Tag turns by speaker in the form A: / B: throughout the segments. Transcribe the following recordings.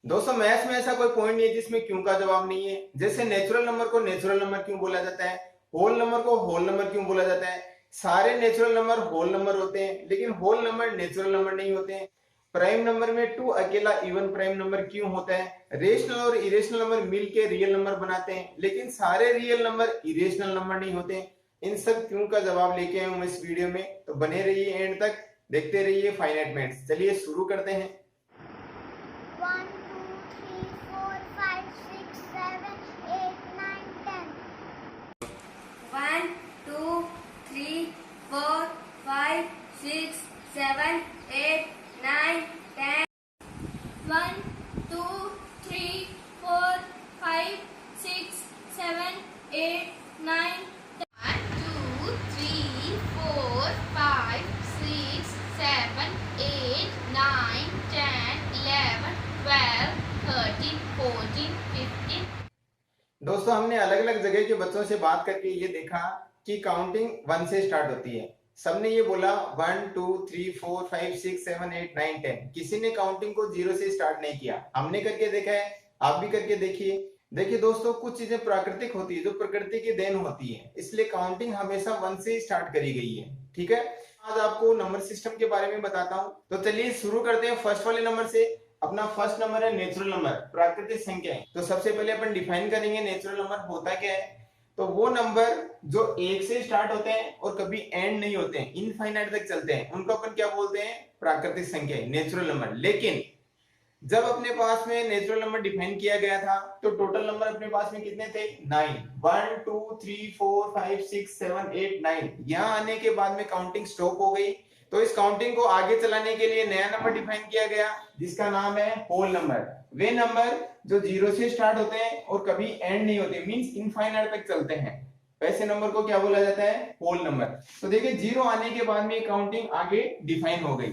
A: दोस्तों मैथ्स में ऐसा कोई पॉइंट नहीं है जिसमें क्यों का जवाब नहीं है। जैसे नेचुरल नंबर को नेचुरल नंबर क्यों बोला जाता है, होल नंबर को होल नंबर क्यों बोला जाता है। सारे नेचुरल नंबर होल नंबर होते हैं लेकिन होल नंबर नेचुरल नंबर नहीं होते हैं। प्राइम नंबर में टू अकेला इवन प्राइम नंबर क्यों होता है। रेशनल और इरेशनल नंबर मिल के रियल नंबर बनाते हैं लेकिन सारे रियल नंबर इरेशनल नंबर नहीं होते हैं। इन सब क्यों का जवाब लेके आए हूं इस वीडियो में, तो बने रहिए एंड तक, देखते रहिए फाइनाइट मैथ्स। चलिए शुरू करते हैं।
B: 1, 2, 3, 4, 5, 6, 7, 8, 9, 10.
C: 1, 2, 3, 4, 5, 6, 7, 8, 9, 10.
B: 1, 2, 3, 4, 5, 6, 7, 8, 9,
D: 1, 2, 3, 4, 5, 6, 7, 8, 9, 10, 11, 12, 13, 14, 15.
A: दोस्तों हमने अलग अलग जगह के बच्चों से बात करके ये देखा कि काउंटिंग 1 से स्टार्ट होती है। सबने ये बोला 1, 2, 3, 4, 5, 6, 7, 8, 9, 10। किसी ने काउंटिंग को 0 से स्टार्ट नहीं किया। हमने करके देखा है, आप भी करके देखिए। देखिए दोस्तों, कुछ चीजें प्राकृतिक होती है जो प्रकृति की देन होती है, इसलिए काउंटिंग हमेशा 1 से स्टार्ट करी गई है। ठीक है, आज आपको नंबर सिस्टम के बारे में बताता हूँ। तो चलिए शुरू करते हैं फर्स्ट वाले नंबर से। अपना फर्स्ट नंबर है नेचुरल नंबर, प्राकृतिक संख्या है। तो सबसे पहले अपन डिफाइन करेंगे नेचुरल नंबर होता क्या है। तो वो नंबर जो 1 से स्टार्ट होते हैं और कभी एंड नहीं होते हैं, इनफाइनाइट तक चलते हैं, उनको अपन क्या बोलते हैं, प्राकृतिक संख्या है, नेचुरल नंबर। लेकिन जब अपने पास में नेचुरल नंबर डिफाइन किया गया था तो टोटल नंबर अपने पास में कितने थे, 9। 1, 2, 3, 4, 5, 6, 7, 8, 9। यहाँ आने के बाद में काउंटिंग स्टॉप हो गई। तो इस काउंटिंग को आगे चलाने के लिए नया नंबर डिफाइन किया गया जिसका नाम है होल नंबर। वे नंबर जो 0 से स्टार्ट होते हैं और कभी एंड नहीं होते, मींस इनफाइनाइट तक चलते हैं, वैसे नंबर को क्या बोला जाता है, होल नंबर। तो देखिए 0 आने के बाद में काउंटिंग आगे डिफाइन हो गई।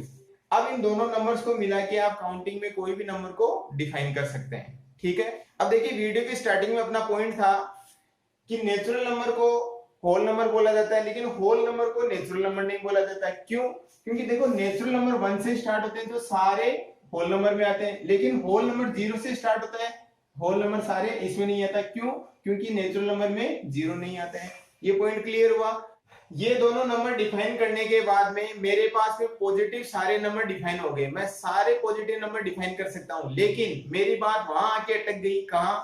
A: अब इन दोनों नंबर्स को मिला के आप काउंटिंग में कोई भी नंबर को डिफाइन कर सकते हैं। ठीक है, अब देखिए वीडियो की स्टार्टिंग में अपना पॉइंट था कि नेचुरल नंबर को होल नंबर बोला जाता है लेकिन होल नंबर को नेचुरल नंबर नहीं बोला जाता है। क्यों? क्योंकि देखो नेचुरल नंबर 1 से स्टार्ट होते हैं तो सारे होल नंबर में आते हैं, लेकिन होल नंबर 0 से स्टार्ट होता है, होल नंबर सारे इसमें नहीं आता। क्यों? क्योंकि नेचुरल नंबर में 0 नहीं आता है। ये पॉइंट क्लियर हुआ। ये दोनों नंबर डिफाइन करने के बाद में मेरे पास में पॉजिटिव सारे नंबर डिफाइन हो गए, मैं सारे पॉजिटिव नंबर डिफाइन कर सकता हूं। लेकिन मेरी बात वहां आके अटक गई। कहां?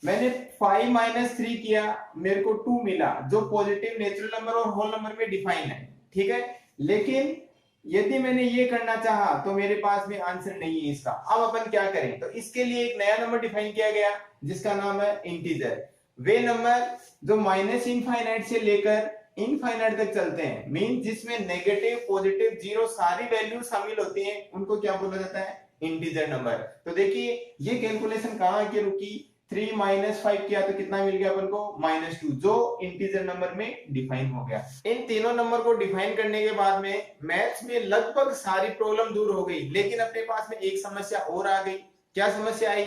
A: मैंने 5 - 3 किया, मेरे को 2 मिला जो पॉजिटिव नेचुरल नंबर और होल नंबर में डिफाइन है। ठीक है, लेकिन यदि मैंने ये करना चाहा तो मेरे पास में आंसर नहीं है इसका। अब अपन क्या करें, तो इसके लिए एक नया नंबर डिफाइन किया गया जिसका नाम है इंटीजर। वे नंबर जो माइनस इनफाइनाइट से लेकर इनफाइनाइट तक चलते हैं, मीन जिसमें नेगेटिव पॉजिटिव जीरो सारी वैल्यू शामिल होती हैं, उनको क्या बोला जाता है, इंटीजर नंबर। तो देखिए ये कैलकुलेशन कहां के रुकी, 3 - 5 किया तो कितना मिल गया अपन को, -2, जो इंटीजर नंबर में डिफाइन हो गया। इन तीनों नंबर को डिफाइन करने के बाद में मैथ्स में लगभग सारी प्रॉब्लम दूर हो गई। लेकिन अपने पास में एक समस्या और आ गई। क्या समस्या आई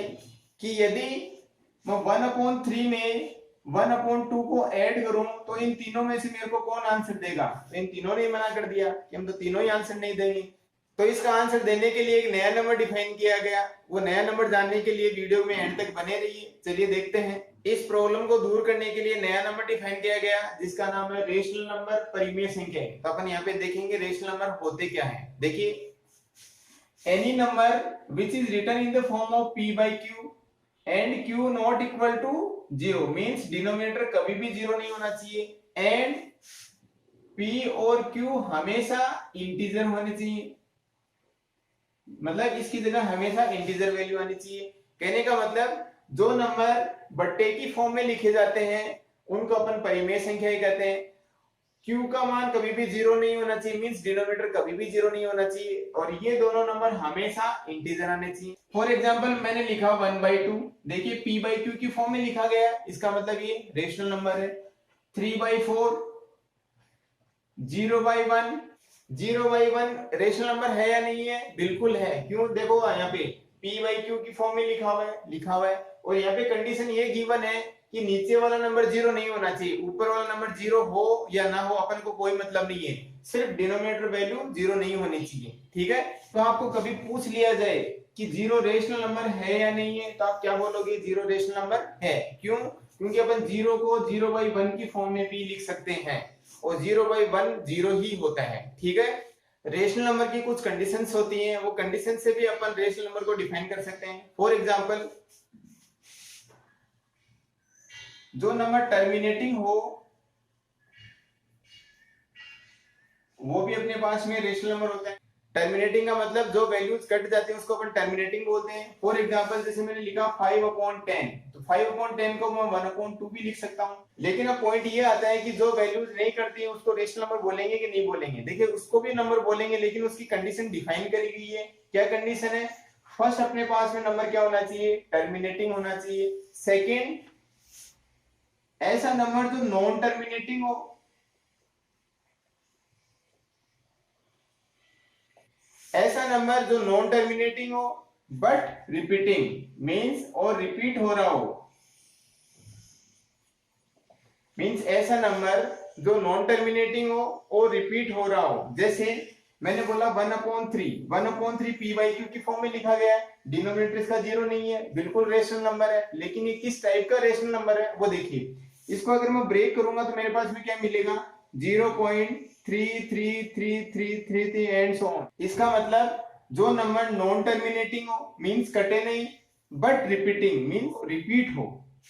A: कि यदि मैं 1/3 में 1/2 को ऐड करूं तो इन तीनों में से मेरे को कौन आंसर देगा। तो इन तीनों ने मना कर दिया कि हम तो तीनों ही आंसर नहीं देंगे। तो इसका आंसर देने के लिए एक नया नंबर डिफाइन किया गया। वो नया नंबर जानने के लिए वीडियो में एंड तक बने रहिए। चलिए देखते हैं। इस प्रॉब्लम को दूर करने के लिए नया नंबर डिफाइन किया गया जिसका नाम है रेशनल नंबर, परिमेय संख्या। तो अपन यहाँ पे देखेंगे रेशनल नंबर होते क्या है। देखिए, any number which is written in the form of p/q and q not equal to 0, means denominator कभी भी 0 नहीं होना चाहिए, एंड p और q हमेशा इंटीजर होने चाहिए। मतलब इसकी जगह हमेशा इंटीजर वैल्यू आनी चाहिए। कहने का मतलब जो नंबर बट्टे की फॉर्म में लिखे जाते हैं उनको अपन परिमेय संख्या ही कहते हैं। q का मान कभी भी 0 नहीं होना चाहिए, मींस डिनोमिनेटर कभी भी 0 नहीं होना चाहिए, और ये दोनों नंबर हमेशा इंटीजर आने चाहिए। फॉर एग्जांपल मैंने लिखा 1/2, देखिए p/q की फॉर्म में लिखा गया, इसका मतलब ये रेशनल नंबर है। 3/4, 0/1, 0/1 रेशनल नंबर है या नहीं है, बिल्कुल है। क्यों? देखो यहाँ पे p/q की फॉर्म में लिखा हुआ है, और यहाँ पे कंडीशन ये गिवन है कि नीचे वाला नंबर 0 नहीं होना चाहिए, ऊपर वाला नंबर 0 हो या ना हो अपन को कोई मतलब नहीं है, सिर्फ डिनोमिनेटर वैल्यू 0 नहीं होनी चाहिए। ठीक है, तो आपको कभी पूछ लिया जाए कि जीरो रेशनल नंबर है या नहीं है, तो आप क्या बोलोगे, जीरो रेशनल नंबर है। क्यों? क्योंकि अपन जीरो को 0/1 की फॉर्म में भी लिख सकते हैं और 0/1 जीरो ही होता है। ठीक है, रेशनल नंबर की कुछ कंडीशंस होती हैं, वो कंडीशन से भी अपन रेशनल नंबर को डिफाइन कर सकते हैं। फॉर एग्जांपल, जो नंबर टर्मिनेटिंग हो वो भी अपने पास में रेशनल नंबर होता है। टर्मिनेटिंग का मतलब जो वैल्यूज कट जाती है उसको अपन टर्मिनेटिंग बोलते हैं। फॉर एग्जांपल, जैसे मैंने लिखा 5/10, तो 5/10 को मैं 1/2 भी लिख सकता हूँ। लेकिन अब पॉइंट ये आता है कि जो वैल्यूज नहीं करती है उसको रेशनल नंबर बोलेंगे कि नहीं बोलेंगे। देखिए, उसको भी नंबर बोलेंगे, लेकिन उसकी कंडीशन डिफाइन करी गई है। क्या कंडीशन है? फर्स्ट, अपने पास में नंबर क्या होना चाहिए, टर्मिनेटिंग होना चाहिए। सेकेंड, ऐसा नंबर जो नॉन टर्मिनेटिंग हो, ऐसा नंबर जो नॉन टर्मिनेटिंग हो बट रिपीटिंग, मींस और रिपीट हो रहा हो, मींस ऐसा नंबर जो नॉन टर्मिनेटिंग हो और रिपीट हो रहा हो। जैसे मैंने बोला 1/3 p/q की फॉर्म में लिखा गया है, डिनोमिनेटर इसका जीरो नहीं है, बिल्कुल रेशनल नंबर है। लेकिन ये किस टाइप का रेशनल नंबर है वो देखिए। इसको अगर मैं ब्रेक करूंगा तो मेरे पास में क्या मिलेगा, 0.33333 एंड सो ऑन। इसका मतलब जो नंबर नॉन टर्मिनेटिंग हो, मींस कटे नहीं, बट रिपीटिंग मींस रिपीट हो,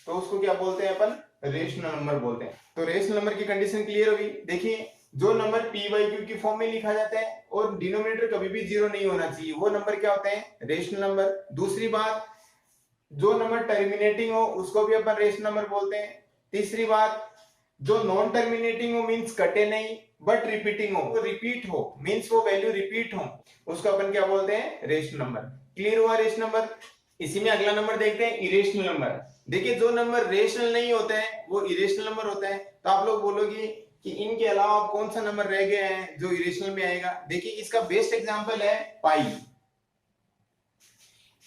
A: तो उसको क्या बोलते हैं अपन, रेशनल नंबर बोलते हैं। तो रेशनल नंबर की कंडीशन क्लियर होगी। देखिए, जो नंबर p/q की फॉर्म में लिखा जाता है और डिनोमिनेटर कभी भी जीरो नहीं होना चाहिए, वो नंबर क्या होते हैं, रेशनल नंबर। दूसरी बात, जो नंबर टर्मिनेटिंग हो उसको भी अपन रेशनल नंबर बोलते हैं। तीसरी बात, जो नॉन टर्मिनेटिंग हो मींस कटे नहीं बट रिपीटिंग हो, वो रिपीट हो मींस वो वैल्यू रिपीट हो, उसको अपन क्या बोलते हैं, रेशनल नंबर। क्लियर हुआ रेशनल नंबर। इसी में अगला नंबर देखते हैं, इरेशनल नंबर। देखिए, जो नंबर रेशनल नहीं होता है वो इरेशनल नंबर होता है। तो आप लोग बोलोगे कि इनके अलावा कौन सा नंबर रह गया है जो इरेशनल में आएगा। देखिए, इसका बेस्ट एग्जांपल है पाई।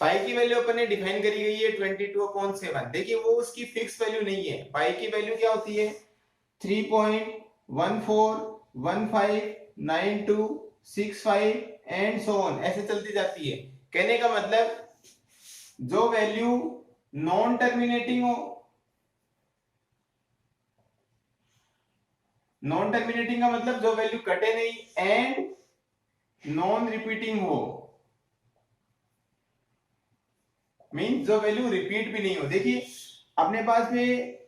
A: पाई की वैल्यू अपन ने डिफाइन करी गई है 22/7। देखिए, वो उसकी फिक्स वैल्यू नहीं है। पाई की वैल्यू क्या होती है, 3.14159265 एंड सो ऑन, ऐसे चलती जाती है। कहने का मतलब, जो वैल्यू नॉन टर्मिनेटिंग हो, नॉन टर्मिनेटिंग का मतलब जो वैल्यू कटे नहीं, एंड नॉन रिपीटिंग हो, मींस जो वैल्यू रिपीट भी नहीं हो। देखिए, अपने पास में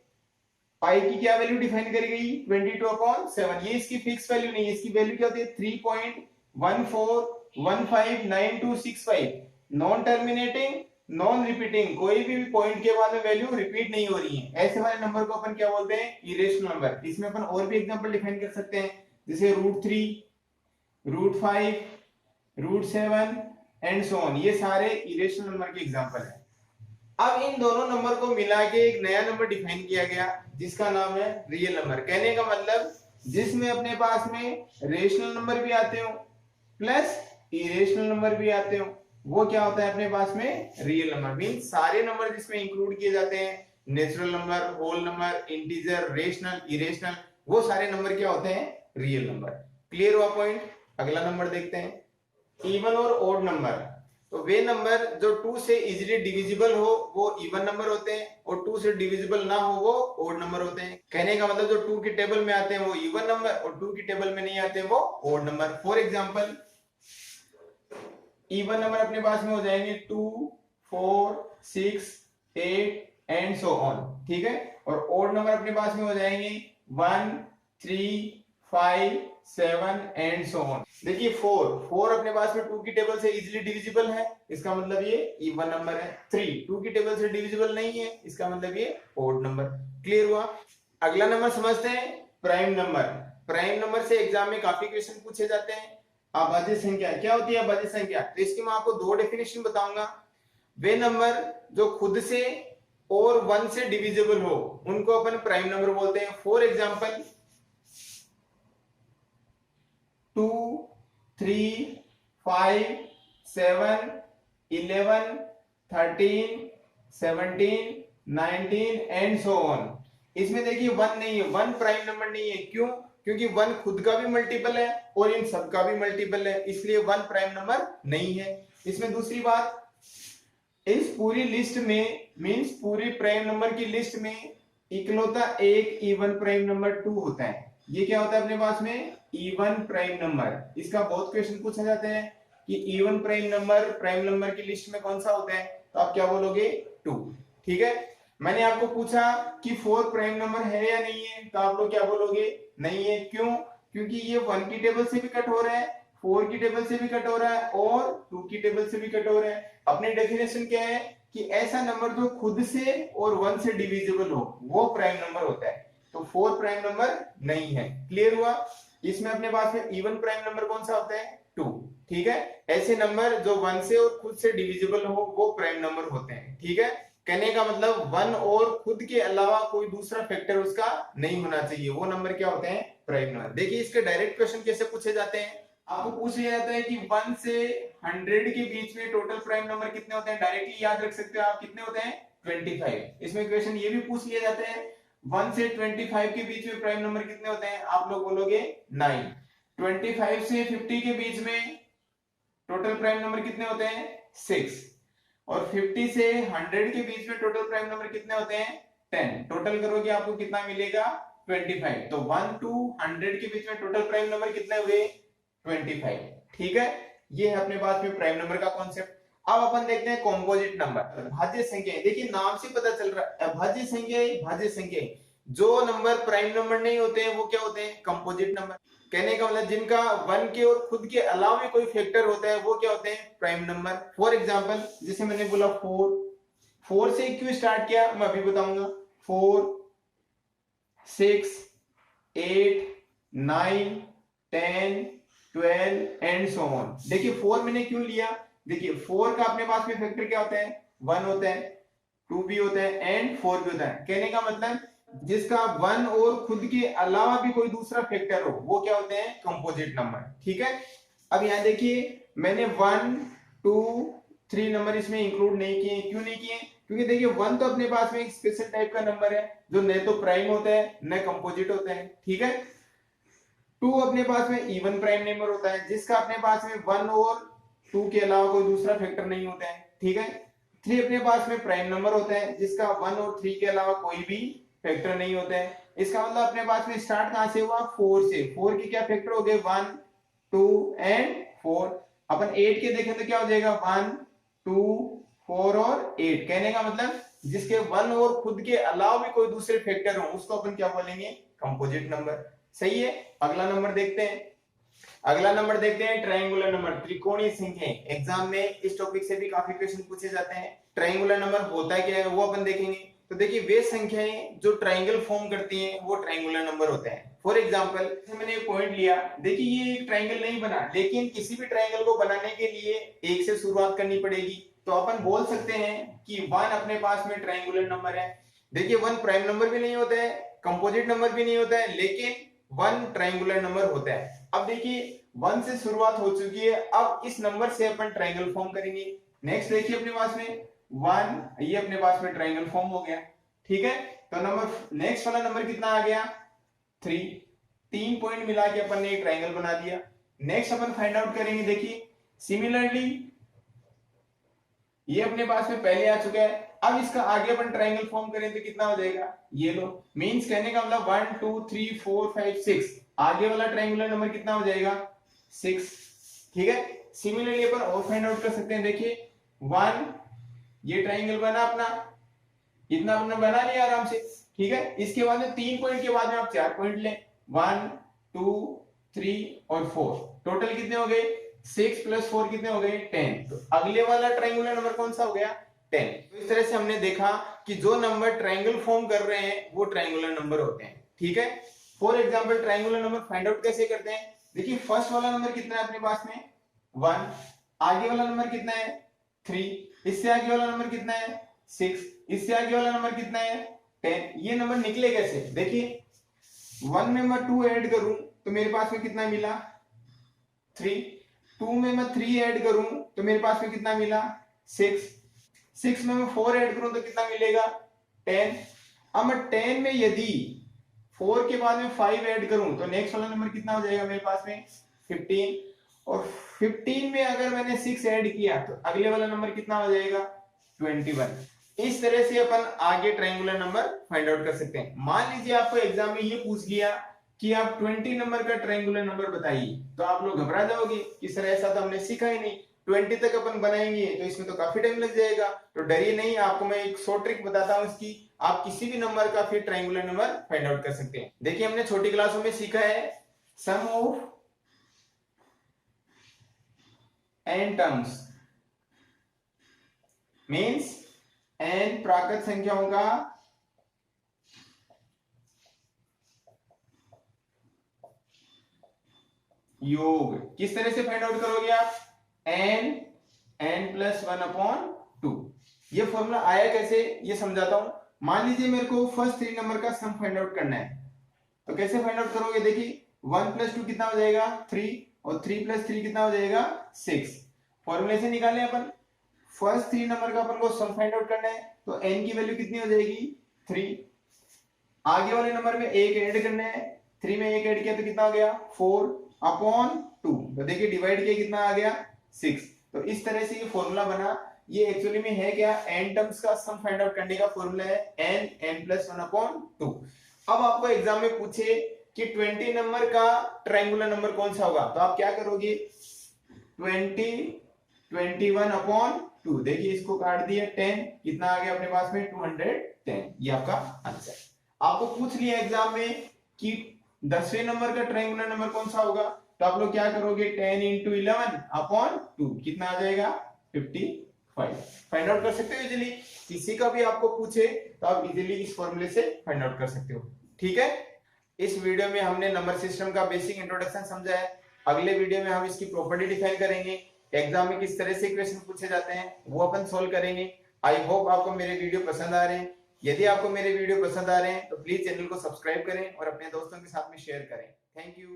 A: पाई की क्या वैल्यू डिफाइन करी गई, 22/7। ये इसकी फिक्स वैल्यू नहीं है, इसकी वैल्यू क्या होती है, 3.14159265। नॉन टर्मिनेटिंग, नॉन रिपीटिंग, कोई भी पॉइंट के बाद में वैल्यू रिपीट नहीं हो रही है, ऐसे वाले नंबर को अपन क्या बोलते हैं, इरेशनल नंबर। इसमें अपन और भी एग्जांपल डिफाइन कर सकते हैं, जैसे √3, √5, √7 एंड सो ऑन। ये सारे इरेशनल नंबर के एग्जांपल हैं। अब इन दोनों नंबर को मिला के एक नया नंबर डिफाइन किया गया जिसका नाम है रियल नंबर। कहने का मतलब, जिसमें अपने पास में रेशनल नंबर भी आते हो प्लस इरेशनल नंबर भी आते हो, वो क्या होता है अपने पास में, रियल नंबर। मींस सारे नंबर जिसमें इंक्लूड किए जाते हैं, natural number, whole number, integer, rational, irrational, वो सारे नंबर क्या होते हैं, रियल नंबर। क्लियर हुआ पॉइंट। अगला नंबर देखते हैं, इवन और ओड नंबर। तो वे नंबर जो 2 से इजीली डिविजिबल हो वो इवन नंबर होते हैं, और 2 से डिविजिबल ना हो वो ओड नंबर होते हैं। कहने का मतलब, जो 2 की टेबल में आते हैं वो इवन नंबर, और 2 की टेबल में नहीं आते वो odd number. For example, even number अपने पास में हो जाएंगे 2, 4, 6, 8 एंड सो ऑन, ठीक है। और ओड नंबर अपने पास में हो जाएंगे 1, 3, 5, 7 एंड सो ऑन। देखिए, 4 अपने पास में 2 की टेबल से इजीली डिविजिबल है, इसका मतलब ये इवन नंबर है। 3 2 की टेबल से डिविजिबल नहीं है, इसका मतलब ये ओड नंबर। क्लियर हुआ। अगला नंबर समझते हैं, प्राइम नंबर। प्राइम नंबर से एग्जाम में काफी क्वेश्चन पूछे जाते हैं। अभाज्य संख्या क्या होती है, अभाज्य संख्या, तो इसकी मैं आपको 2 डेफिनेशन बताऊंगा। वे नंबर जो खुद से और 1 से डिविजिबल हो उनको अपन प्राइम नंबर बोलते हैं। For example, 2, 3, 5, 7, 11, 13, 17, 19 and so on. इसमें देखिए 1 नहीं है, 1 प्राइम नंबर नहीं है। क्यों? क्योंकि 1 खुद का भी मल्टीपल है और इन सब का भी मल्टीपल है, इसलिए 1 प्राइम नंबर नहीं है। इसमें दूसरी बात, पूरी लिस्ट में, मीन्स पूरी प्राइम नंबर की लिस्ट में इकलौता एक इवन प्राइम नंबर 2 होता है। ये क्या होता है अपने पास में? Even prime number. इसका बहुत क्वेश्चन पूछे जाते हैं कि इवन प्राइम नंबर की लिस्ट में कौन सा होता है, तो आप क्या बोलोगे? 2। ठीक है। मैंने आपको पूछा कि 4 प्राइम नंबर है या नहीं है, तो आप लोग क्या बोलोगे? नहीं है। क्यों? क्योंकि ये 1 की टेबल से भी कट हो रहा है, 4 की टेबल से भी कट हो रहा है और 2 की टेबल से भी कट हो रहा है। अपनी डेफिनेशन क्या है कि ऐसा नंबर जो खुद से और 1 से डिविजिबल हो वो प्राइम नंबर होता है। तो 4 प्राइम नंबर नहीं है। क्लियर हुआ? इसमें अपने पास में इवन प्राइम नंबर कौन सा होता है? 2। ठीक है। ऐसे नंबर जो 1 से और खुद से डिविजिबल हो वो प्राइम नंबर होते हैं। ठीक है। कहने का मतलब 1 और खुद के अलावा कोई दूसरा फैक्टर उसका नहीं होना चाहिए, वो नंबर क्या होते हैं? Prime number. देखिए इसके डायरेक्ट क्वेश्चन कैसे पूछे जाते हैं। आपको पूछ लिया जाता है कि 1 से 100 के बीच में टोटल प्राइम नंबर कितने होते हैं। डायरेक्टली याद रख सकते हो आप, कितने होते हैं? 25। इसमें क्वेश्चन ये भी पूछ लिया जाता है 1 से 25 के बीच में प्राइम नंबर कितने होते हैं, आप लोग बोलोगे 9। 25 से 50 के बीच में टोटल प्राइम नंबर कितने होते हैं? 6। और 50 से 100 के बीच में टोटल प्राइम नंबर कितने होते हैं? 10। टोटल करोगे आपको कितना मिलेगा? 25। तो 1 to 100 के बीच में टोटल प्राइम नंबर कितने हुए? 25। ठीक है। ये है अपने पास में प्राइम नंबर का कॉन्सेप्ट। अब अपन देखते हैं कॉम्पोजिट नंबर, भाज्य संख्या। देखिए नाम से पता चल रहा है भाज्य संख्या। जो नंबर प्राइम नंबर नहीं होते हैं वो क्या होते हैं? Composite number. कहने का मतलब जिनका 1 के और खुद के अलावा कोई फैक्टर होता है वो क्या होते हैं? Prime number. फॉर एग्जांपल जैसे मैंने बोला 4 से क्यों स्टार्ट किया मैं अभी बताऊंगा। 4, 6, 8, 9, 10, 12 एंड सो ऑन। देखिए 4 मैंने क्यों लिया? देखिए 4 का अपने पास में फैक्टर क्या होता है? 1 होता है, 2 भी होता है एंड 4 भी होता है। कहने का मतलब जिसका 1 और खुद के अलावा भी कोई दूसरा फैक्टर हो वो क्या होते हैं? Composite number. ठीक है। अब यहाँ देखिए मैंने 1, 2, 3 नंबर इसमें इंक्लूड नहीं किए। क्यों नहीं किए? क्योंकि देखिए 1 तो अपने पास में एक स्पेशल टाइप का नंबर है जो न तो प्राइम होता है न कंपोजिट होता है। ठीक है। 2 अपने पास में इवन प्राइम नंबर होता है जिसका अपने पास में 1 और 2 के अलावा कोई दूसरा फैक्टर नहीं होता है। ठीक है। 3 अपने पास में प्राइम नंबर होता है जिसका 1 और 3 के अलावा कोई भी फैक्टर नहीं होता है। इसका मतलब अपने पास में स्टार्ट कहां से हुआ? 4 से। 4 के क्या फैक्टर हो गए? 1, 2 एंड 4। अपन 8 के देखें तो क्या हो जाएगा? 1, 2, 4 और 8। कहने का मतलब जिसके 1 और खुद के अलावा भी कोई दूसरे फैक्टर हो उसको अपन क्या बोलेंगे? Composite number. सही है। अगला नंबर देखते हैं ट्रायंगुलर नंबर, त्रिकोणीय संख्याएं। एग्जाम में इस टॉपिक से भी काफी क्वेश्चन पूछे जाते हैं। ट्रायंगुलर नंबर होता क्या है वो अपन देखेंगे। तो देखिए वे संख्याएं जो ट्रायंगल फॉर्म करती हैं वो ट्रायंगुलर नंबर होते हैं। फॉर एग्जांपल मैंने एक पॉइंट लिया, देखिए ये एक ट्रायंगल नहीं बना, लेकिन किसी भी ट्रायंगल को बनाने के लिए 1 से शुरुआत करनी पड़ेगी। तो अपन बोल सकते हैं कि 1 अपने पास में ट्रायंगुलर नंबर है। देखिए 1 प्राइम नंबर भी नहीं होता है, कंपोजिट नंबर भी नहीं होता है, लेकिन 1 ट्रायंगुलर नंबर होता है। अब देखिए 1 से शुरुआत हो चुकी है, अब इस नंबर से अपन ट्रायंगल फॉर्म करेंगे। नेक्स्ट देखिए अपने पास में 1, ये अपने पास में ट्रायंगल फॉर्म हो गया। ठीक है। तो नंबर नेक्स्ट वाला नंबर कितना आ गया? 3। 3 पॉइंट मिला के अपन ने एक ट्रायंगल बना दिया। नेक्स्ट अपन फाइंड आउट करेंगे। देखिए सिमिलरली ये अपने पास में पहले आ चुका है, अब इसका आगे अपन ट्रायंगल फॉर्म करें तो कितना हो जाएगा? ये लो। मींस कहने का मतलब 1, 2, 3, 4, 5, 6, आगे वाला ट्रायंगुलर नंबर कितना हो जाएगा? 6। ठीक है। सिमिलरली अपन और फाइंड आउट कर सकते हैं। देखिए 1, ये ट्रायंगल बना अपना, इतना अपने बना लिया आराम से। ठीक है। इसके बाद में 3 पॉइंट के बाद में आप 4 पॉइंट लें, 1, 2, 3 और 4। टोटल कितने हो गए? 6 + 4 कितने हो गए? 10। तो अगले वाला ट्रायंगुलर नंबर कौन सा हो गया? 10। तो इस तरह से हमने देखा कि जो नंबर ट्रायंगल फॉर्म कर रहे हैं वो ट्रायंगुलर नंबर होते हैं। ठीक है। For example triangular number find out कैसे करते हैं? देखिए फर्स्ट वाला नंबर कितना है अपने पास में? 1। आगे वाला नंबर कितना है? 3। इससे आगे वाला नंबर कितना है? 6। इससे आगे वाला नंबर कितना है? 10। ये नंबर निकले कैसे? देखिए 1 में मैं 2 ऐड करूं तो मेरे पास में कितना मिला? 3। 2 में मैं 3 ऐड करूं तो मेरे पास में कितना मिला? 6। 6 में मैं 4 ऐड करूं तो कितना मिलेगा? 10। अब मैं 10 में यदि 4 के बाद में 5 ऐड करूं तो नेक्स्ट वाला नंबर कितना हो जाएगा मेरे पास में? 15। और 15 में अगर मैंने 6 ऐड किया तो अगले वाला नंबर कितना हो जाएगा? 21। इस तरह से अपन आगे ट्रायंगुलर नंबर फाइंड आउट कर सकते हैं। मान लीजिए आपको एग्जाम में ये पूछ लिया कि आप 20 नंबर का ट्रायंगुलर नंबर बताइए, तो आप लोग घबरा जाओगे कि सर ऐसा तो हमने सीखा ही नहीं, 20 तक अपन बनाएंगे तो इसमें तो काफी टाइम लग जाएगा। तो डरिए नहीं, आपको मैं एक शॉर्ट ट्रिक बताता हूँ इसकी, आप किसी भी नंबर का फिर ट्रायंगुलर नंबर फाइंड आउट कर सकते हैं। देखिए हमने छोटी क्लासों में सीखा है sum of n terms means n प्राकृत संख्याओं का योग। किस तरह से फाइंड आउट करोगे आप? n+1/2। ये फॉर्मूला आया कैसे ये समझाता हूं। मान लीजिए मेरे को फर्स्ट 3 नंबर का सम फाइंड आउट करना है, तो कैसे फाइंड आउट करोगे? देखिए 1+2 कितना हो जाएगा? 3, और 3+3 कितना हो जाएगा? 6। फॉर्मूले से निकालें अपन, फर्स्ट 3 नंबर का अपन को सम फाइंड आउट करना है, तो n की वैल्यू कितनी हो जाएगी? 3। आगे वाले नंबर में 1 ऐड करना है, 3 में 1 ऐड किया तो कितना हो गया? 4/2। तो देखिए डिवाइड किया कितना आ गया? 6। तो इस तरह से ये फॉर्मूला बना। ये एक्चुअली में है क्या? n टर्म्स का सम फाइंड आउट करने का फॉर्मूला है n+1/2। अब आपको एग्जाम में पूछे कि 20 नंबर का ट्रायंगुलर नंबर कौन सा होगा, तो आप क्या करोगे? 21/2। देखिए इसको काट दिया 10, कितना आ गया अपने पास में? 210। ये आपका आंसर। आपको पूछ लिया एग्जाम में कि 10वें नंबर का ट्रायंगुलर नंबर कौन सा होगा, तो आप लोग क्या करोगे? 10 × 11/2 कितना आ जाएगा? 55। फाइंड आउट कर सकते हो इजीली। किसी का भी आपको पूछे तो आप इजीली इस फॉर्मूले से फाइंड आउट कर सकते हो। ठीक है, इस वीडियो में हमने नंबर सिस्टम का बेसिक इंट्रोडक्शन समझा है। अगले वीडियो में हम इसकी प्रॉपर्टी डिफाइन करेंगे, एग्जाम में किस तरह से क्वेश्चन पूछे जाते हैं वो अपन सोल्व करेंगे। आई होप आपको मेरे वीडियो पसंद आ रहे हैं। यदि आपको मेरे वीडियो पसंद आ रहे हैं तो प्लीज चैनल को सब्सक्राइब करें और अपने दोस्तों के साथ में शेयर करें। Thank you.